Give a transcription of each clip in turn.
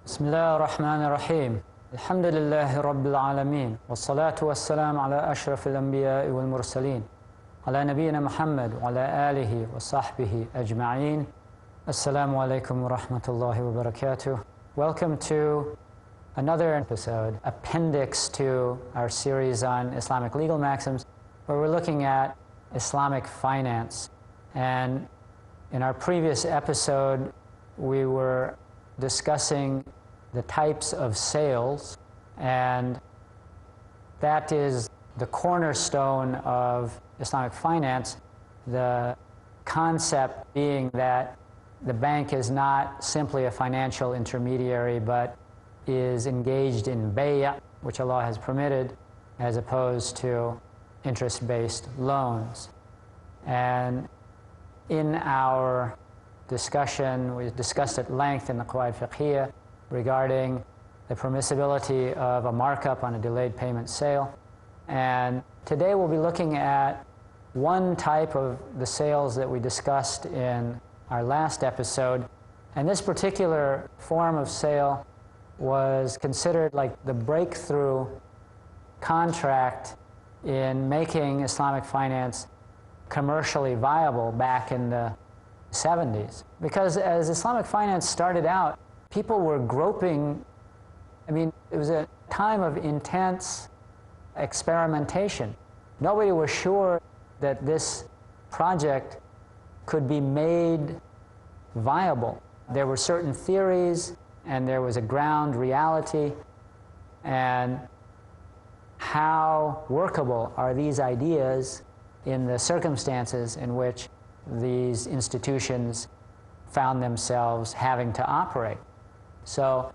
بسم الله الرحمن الرحيم الحمد لله رب العالمين والصلاة والسلام على أشرف الأنبياء والمرسلين على نبينا محمد وعلى آله وصحبه أجمعين. Assalamu alaikum wa rahmatullahi wa barakatuh. Welcome to another episode, appendix to our series on Islamic legal maxims, where we're looking at Islamic finance. And in our previous episode, we were discussing the types of sales, and that is the cornerstone of Islamic finance, the concept being that the bank is not simply a financial intermediary, but is engaged in bay', which Allah has permitted, as opposed to interest-based loans. And in our discussion, we discussed at length in the Qawaid Fiqhiyya regarding the permissibility of a markup on a delayed payment sale. And today we'll be looking at one type of the sales that we discussed in our last episode. And this particular form of sale was considered like the breakthrough contract in making Islamic finance commercially viable back in the 70s. Because as Islamic finance started out, people were groping. I mean, it was a time of intense experimentation. Nobody was sure that this project could be made viable. There were certain theories, and there was a ground reality, and how workable are these ideas in the circumstances in which these institutions found themselves having to operate. So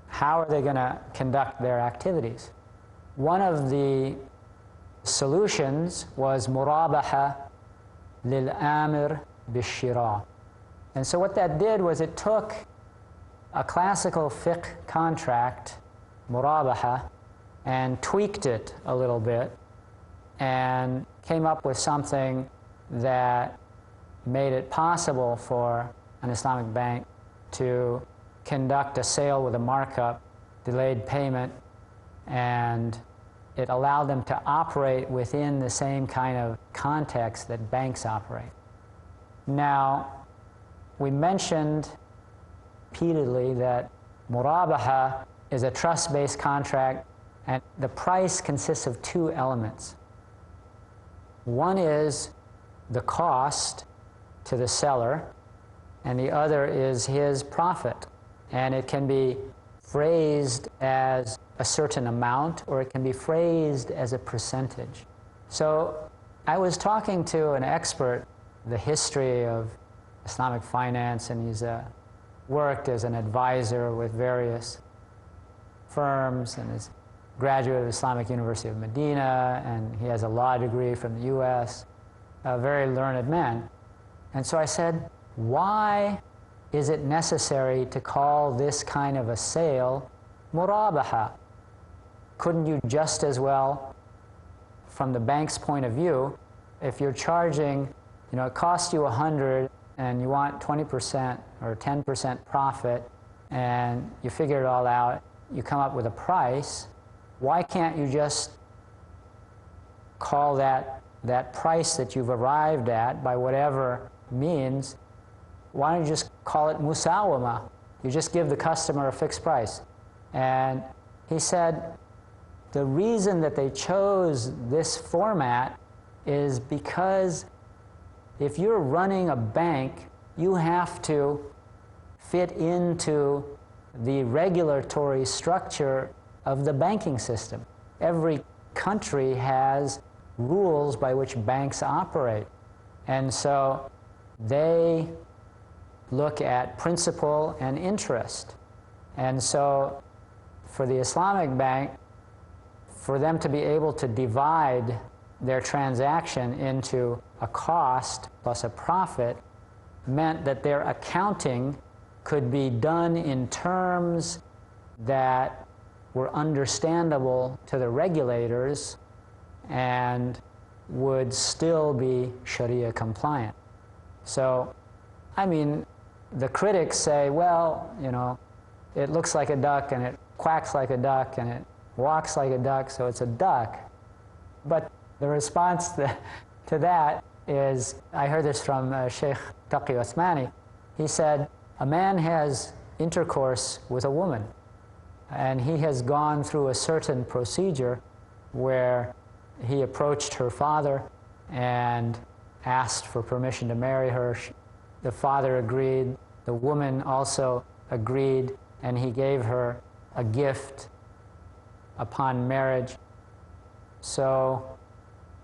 how are they going to conduct their activities? One of the solutions was Murabaha lil-amir bishira. And so what that did was it took a classical fiqh contract, Murabaha, and tweaked it a little bit and came up with something that made it possible for an Islamic bank to conduct a sale with a markup, delayed payment, and it allowed them to operate within the same kind of context that banks operate. Now, we mentioned repeatedly that Murabaha is a trust-based contract, and the price consists of two elements. One is the cost to the seller, and the other is his profit. And it can be phrased as a certain amount, or it can be phrased as a percentage. So I was talking to an expert, the history of Islamic finance, and he's worked as an advisor with various firms, and is a graduate of Islamic University of Medina, and he has a law degree from the US, a very learned man. And so I said, why is it necessary to call this kind of a sale Murabaha? Couldn't you just as well, from the bank's point of view, if you're charging, it costs you 100 and you want 20% or 10% profit, and you figure it all out, you come up with a price, why can't you just call that price that you've arrived at by whatever means, why don't you just call it musawama? You just give the customer a fixed price. And he said the reason that they chose this format is because if you're running a bank, you have to fit into the regulatory structure of the banking system. Every country has rules by which banks operate. And so they look at principal and interest. And so for the Islamic bank, for them to be able to divide their transaction into a cost plus a profit meant that their accounting could be done in terms that were understandable to the regulators and would still be Sharia compliant. So, I mean, the critics say, well, it looks like a duck and it quacks like a duck and it walks like a duck, so it's a duck. But the response to that is, I heard this from Sheikh Taqi Uthmani. He said, a man has intercourse with a woman, and he has gone through a certain procedure where he approached her father and asked for permission to marry her. The father agreed, the woman also agreed, and he gave her a gift upon marriage. So,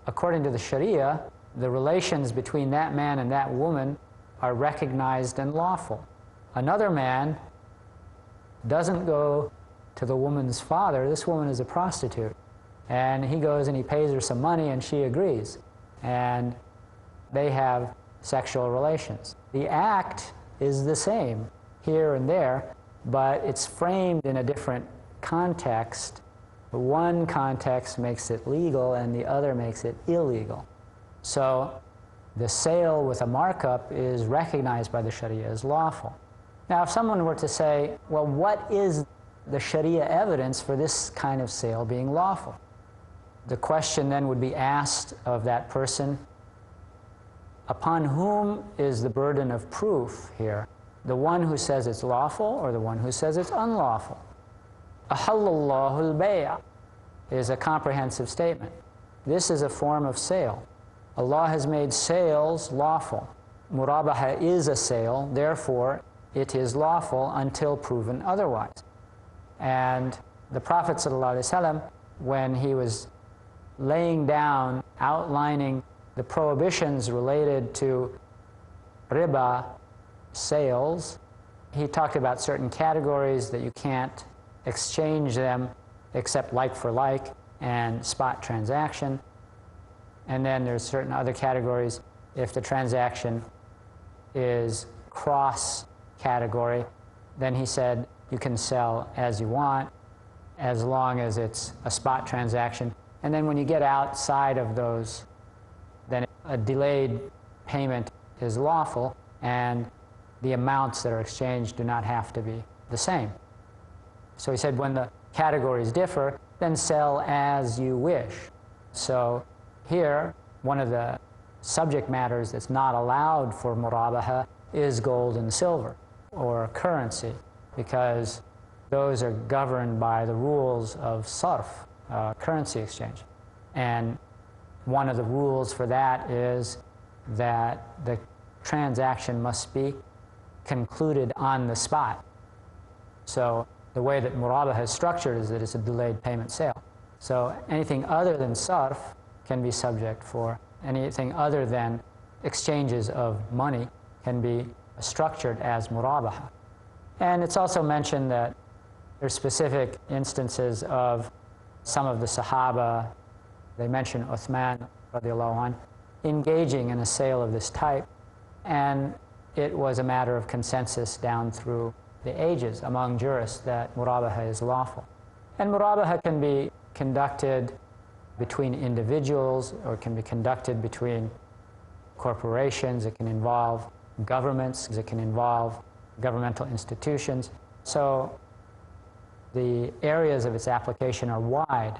according to the Sharia, the relations between that man and that woman are recognized and lawful. Another man doesn't go to the woman's father. This woman is a prostitute. And he goes and he pays her some money and she agrees. And they have sexual relations. The act is the same here and there, but it's framed in a different context. One context makes it legal and the other makes it illegal. So the sale with a markup is recognized by the Sharia as lawful. Now, if someone were to say, well, what is the Sharia evidence for this kind of sale being lawful? The question then would be asked of that person, upon whom is the burden of proof here? The one who says it's lawful or the one who says it's unlawful? Ahallallahu al-bay' is a comprehensive statement. This is a form of sale. Allah has made sales lawful. Murabaha is a sale, therefore it is lawful until proven otherwise. And the Prophet ﷺ, when he was laying down, outlining the prohibitions related to riba sales, he talked about certain categories that you can't exchange them except like for like and spot transaction. And then there's certain other categories. If the transaction is cross category, then he said you can sell as you want as long as it's a spot transaction. And then when you get outside of those, then a delayed payment is lawful and the amounts that are exchanged do not have to be the same. So he said when the categories differ, then sell as you wish. So here, one of the subject matters that's not allowed for Murabaha is gold and silver, or currency, because those are governed by the rules of sarf, currency exchange. And one of the rules for that is that the transaction must be concluded on the spot. So the way that Murabaha is structured is that it's a delayed payment sale. So anything other than sarf can be subject for. Anything other than exchanges of money can be structured as Murabaha. And it's also mentioned that there's specific instances of some of the Sahaba, they mention Uthman radiallahu anh, engaging in a sale of this type, and it was a matter of consensus down through the ages among jurists that Murabaha is lawful. And Murabaha can be conducted between individuals or can be conducted between corporations. It can involve governments. It can involve governmental institutions. So the areas of its application are wide.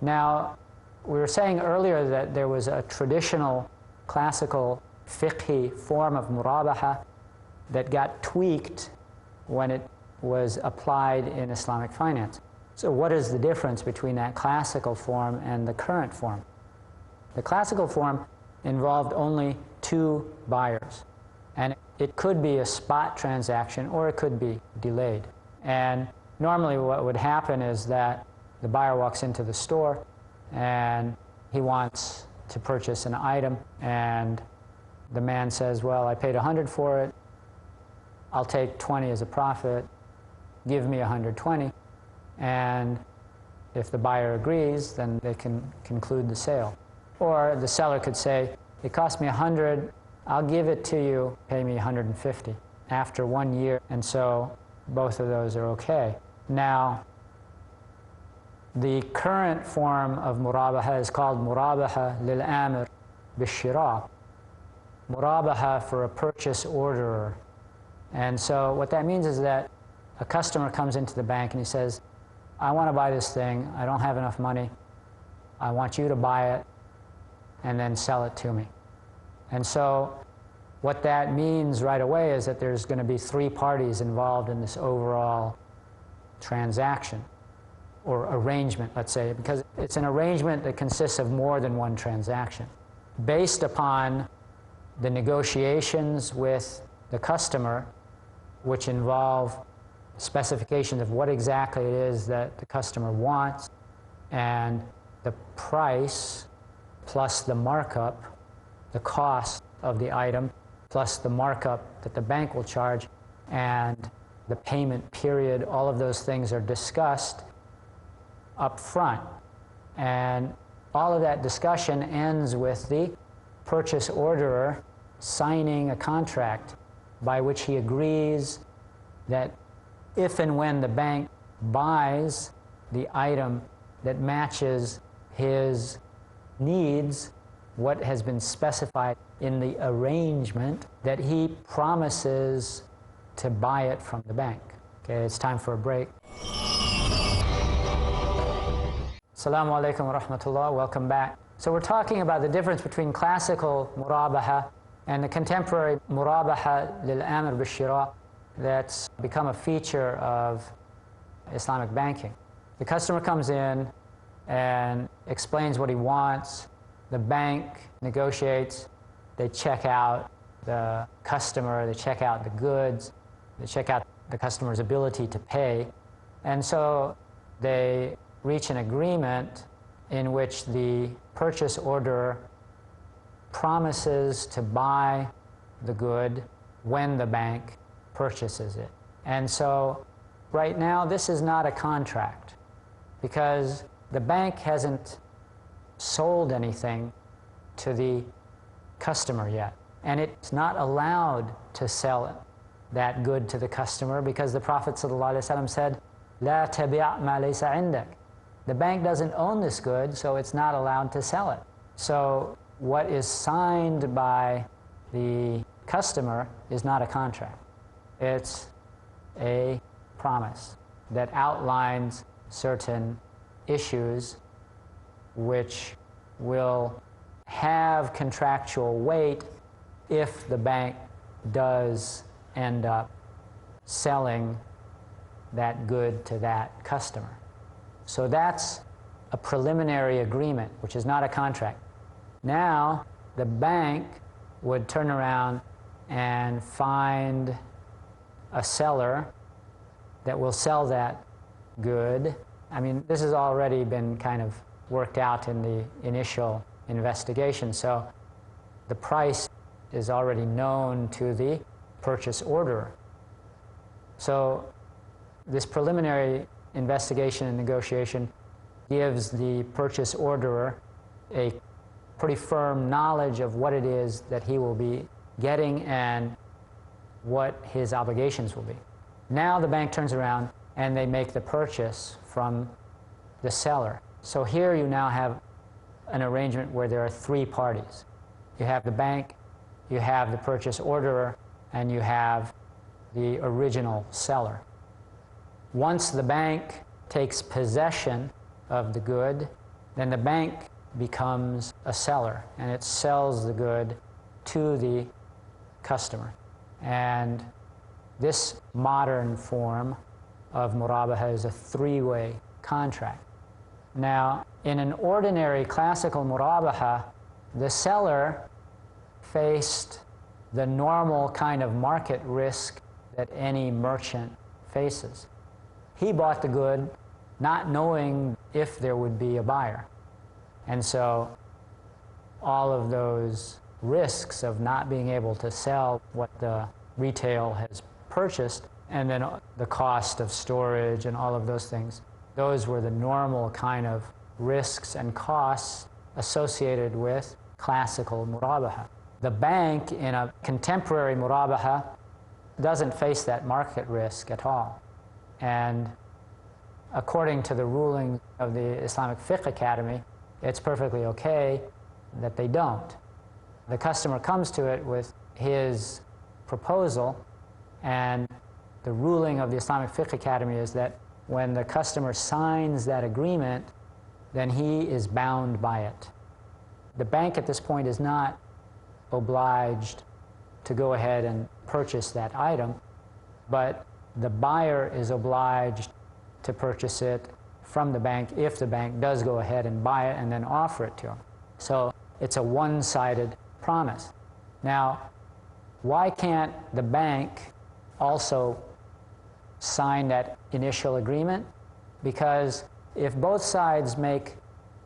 Now, we were saying earlier that there was a traditional classical fiqhi form of Murabaha that got tweaked when it was applied in Islamic finance. So what is the difference between that classical form and the current form? The classical form involved only two buyers, and it could be a spot transaction or it could be delayed. And normally what would happen is that the buyer walks into the store and he wants to purchase an item, and the man says, well, I paid 100 for it, I'll take 20 as a profit, give me 120. And if the buyer agrees, then they can conclude the sale. Or the seller could say, it cost me 100, I'll give it to you, pay me 150 after 1 year. And so both of those are okay. Now, the current form of Murabaha is called Murabaha lil-amir bishira, Murabaha for a purchase orderer. And so what that means is that a customer comes into the bank and he says, I want to buy this thing, I don't have enough money, I want you to buy it and then sell it to me. And so what that means right away is that there's going to be three parties involved in this overall transaction or arrangement, let's say, because it's an arrangement that consists of more than one transaction. Based upon the negotiations with the customer, which involve specifications of what exactly it is that the customer wants, and the price plus the markup, the cost of the item, plus the markup that the bank will charge, and the payment period, all of those things are discussed up front. And all of that discussion ends with the purchase orderer signing a contract by which he agrees that if and when the bank buys the item that matches his needs, what has been specified in the arrangement, that he promises to buy it from the bank. Okay, it's time for a break. Assalamu alaikum wa rahmatullah, welcome back. So we're talking about the difference between classical Murabaha and the contemporary Murabaha lil-amr bil-shira that's become a feature of Islamic banking. The customer comes in and explains what he wants. The bank negotiates. They check out the customer, they check out the goods, they check out the customer's ability to pay. And so they reach an agreement in which the purchase order promises to buy the good when the bank purchases it. And so right now this is not a contract because the bank hasn't sold anything to the customer yet. And it's not allowed to sell that good to the customer because the Prophet ﷺ said, "La tabi' ma laysa 'indak." The bank doesn't own this good, so it's not allowed to sell it. So what is signed by the customer is not a contract. It's a promise that outlines certain issues which will have contractual weight if the bank does end up selling that good to that customer. So that's a preliminary agreement, which is not a contract. Now, the bank would turn around and find a seller that will sell that good. I mean, this has already been kind of worked out in the initial investigation, so the price is already known to the purchase orderer. So this preliminary investigation and negotiation gives the purchase orderer a pretty firm knowledge of what it is that he will be getting and what his obligations will be. Now the bank turns around and they make the purchase from the seller. So here you now have an arrangement where there are three parties. You have the bank, you have the purchase orderer, and you have the original seller. Once the bank takes possession of the good, then the bank becomes a seller, and it sells the good to the customer. And this modern form of Murabaha is a three-way contract. Now, in an ordinary classical Murabaha, the seller faced the normal kind of market risk that any merchant faces. He bought the good not knowing if there would be a buyer. And so all of those risks of not being able to sell what the retail has purchased, and then the cost of storage and all of those things, those were the normal kind of risks and costs associated with classical Murabaha. The bank in a contemporary Murabaha doesn't face that market risk at all. And according to the ruling of the Islamic Fiqh Academy, it's perfectly okay that they don't. The customer comes to it with his proposal, and the ruling of the Islamic Fiqh Academy is that when the customer signs that agreement, then he is bound by it. The bank at this point is not obliged to go ahead and purchase that item, but the buyer is obliged to purchase it from the bank if the bank does go ahead and buy it and then offer it to him. So it's a one-sided promise. Now, why can't the bank also sign that initial agreement? Because if both sides make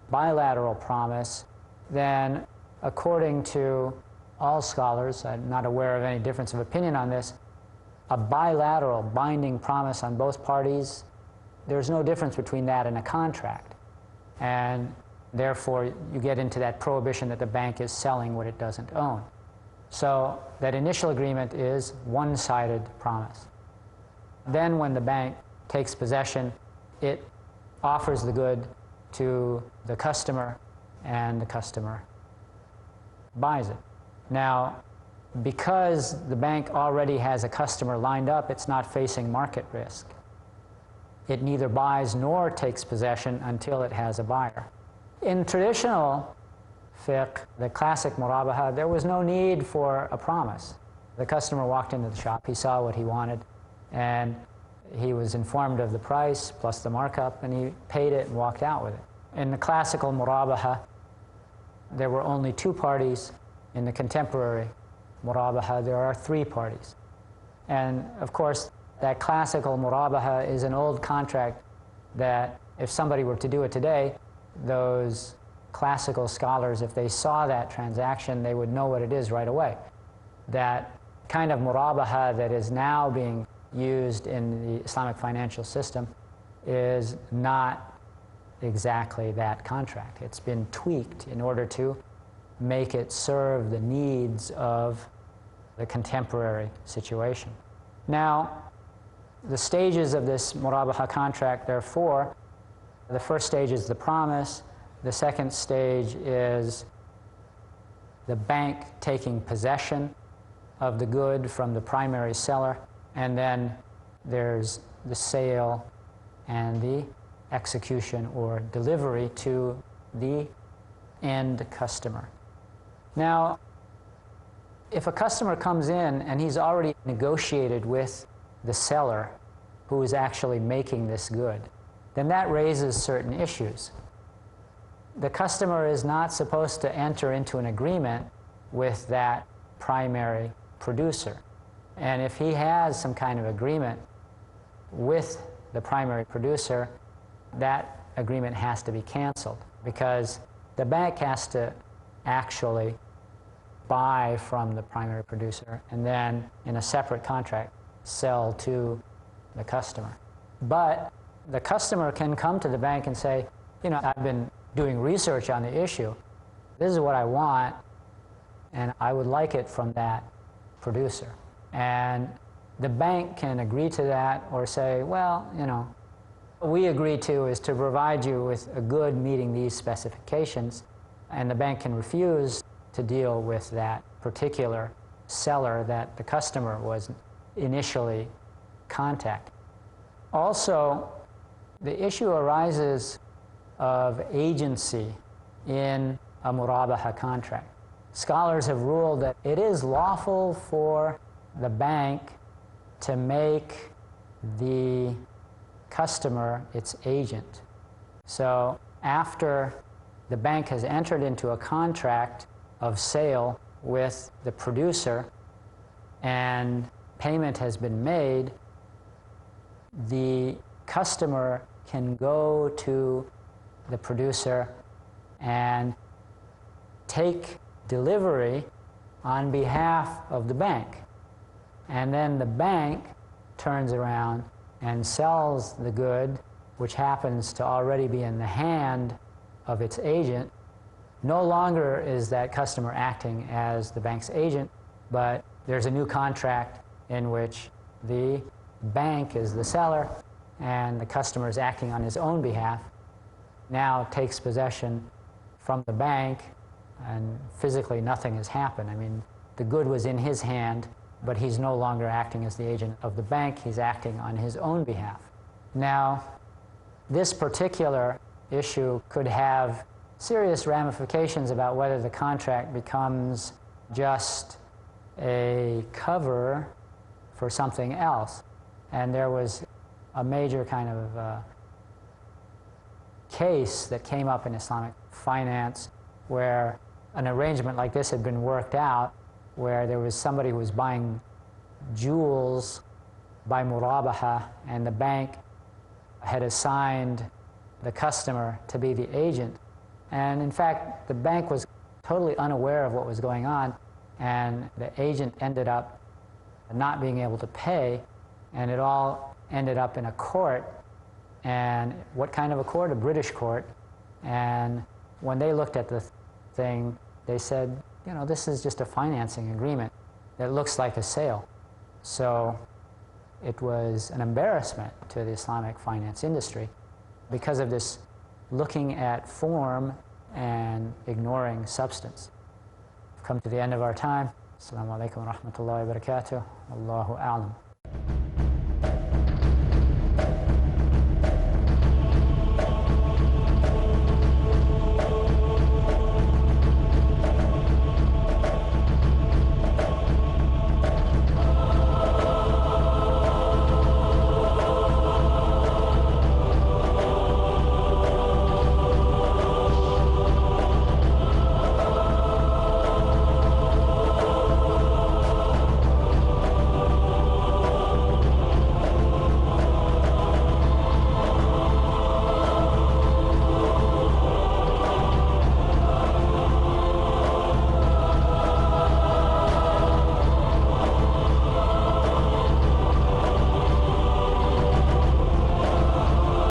bilateral promise, then according to all scholars, I'm not aware of any difference of opinion on this, a bilateral binding promise on both parties, there's no difference between that and a contract. And therefore, you get into that prohibition that the bank is selling what it doesn't own. So that initial agreement is one-sided promise. Then when the bank takes possession, it offers the good to the customer, and the customer buys it. Now, because the bank already has a customer lined up, it's not facing market risk. It neither buys nor takes possession until it has a buyer. In traditional fiqh, the classic Murabaha, there was no need for a promise. The customer walked into the shop, he saw what he wanted, and he was informed of the price plus the markup, and he paid it and walked out with it. In the classical Murabaha, there were only two parties. In the contemporary Murabaha, there are three parties. And of course, that classical Murabaha is an old contract that if somebody were to do it today, those classical scholars, if they saw that transaction, they would know what it is right away. That kind of Murabaha that is now being used in the Islamic financial system is not exactly that contract. It's been tweaked in order to make it serve the needs of the contemporary situation. Now, the stages of this Murabaha contract, there are four. The first stage is the promise. The second stage is the bank taking possession of the good from the primary seller. And then there's the sale and the execution or delivery to the end customer. Now, if a customer comes in and he's already negotiated with the seller who is actually making this good, then that raises certain issues. The customer is not supposed to enter into an agreement with that primary producer. And if he has some kind of agreement with the primary producer, that agreement has to be canceled, because the bank has to actually buy from the primary producer and then, in a separate contract, sell to the customer. But the customer can come to the bank and say, you know, I've been doing research on the issue. This is what I want, and I would like it from that producer. And the bank can agree to that or say, well, you know, what we agree to is to provide you with a good meeting these specifications, and the bank can refuse to deal with that particular seller that the customer was initially contacting. Also, the issue arises of agency in a Murabaha contract. Scholars have ruled that it is lawful for the bank to make the customer its agent. So after the bank has entered into a contract of sale with the producer and payment has been made, the customer can go to the producer and take delivery on behalf of the bank. And then the bank turns around and sells the good, which happens to already be in the hand of its agent. No longer is that customer acting as the bank's agent, but there's a new contract in which the bank is the seller and the customer is acting on his own behalf, now takes possession from the bank, and physically nothing has happened. I mean, the good was in his hand, but he's no longer acting as the agent of the bank, he's acting on his own behalf. Now, this particular issue could have serious ramifications about whether the contract becomes just a cover for something else. And there was a major kind of case that came up in Islamic finance where an arrangement like this had been worked out, where there was somebody who was buying jewels by Murabaha, and the bank had assigned the customer to be the agent. And in fact, the bank was totally unaware of what was going on, and the agent ended up not being able to pay, and it all ended up in a court. And what kind of a court? A British court. And when they looked at the thing, they said, you know, this is just a financing agreement that looks like a sale. So it was an embarrassment to the Islamic finance industry because of this looking at form and ignoring substance. We've come to the end of our time. Assalamu alaikum wa rahmatullahi wa barakatuh. Allahu a'lam.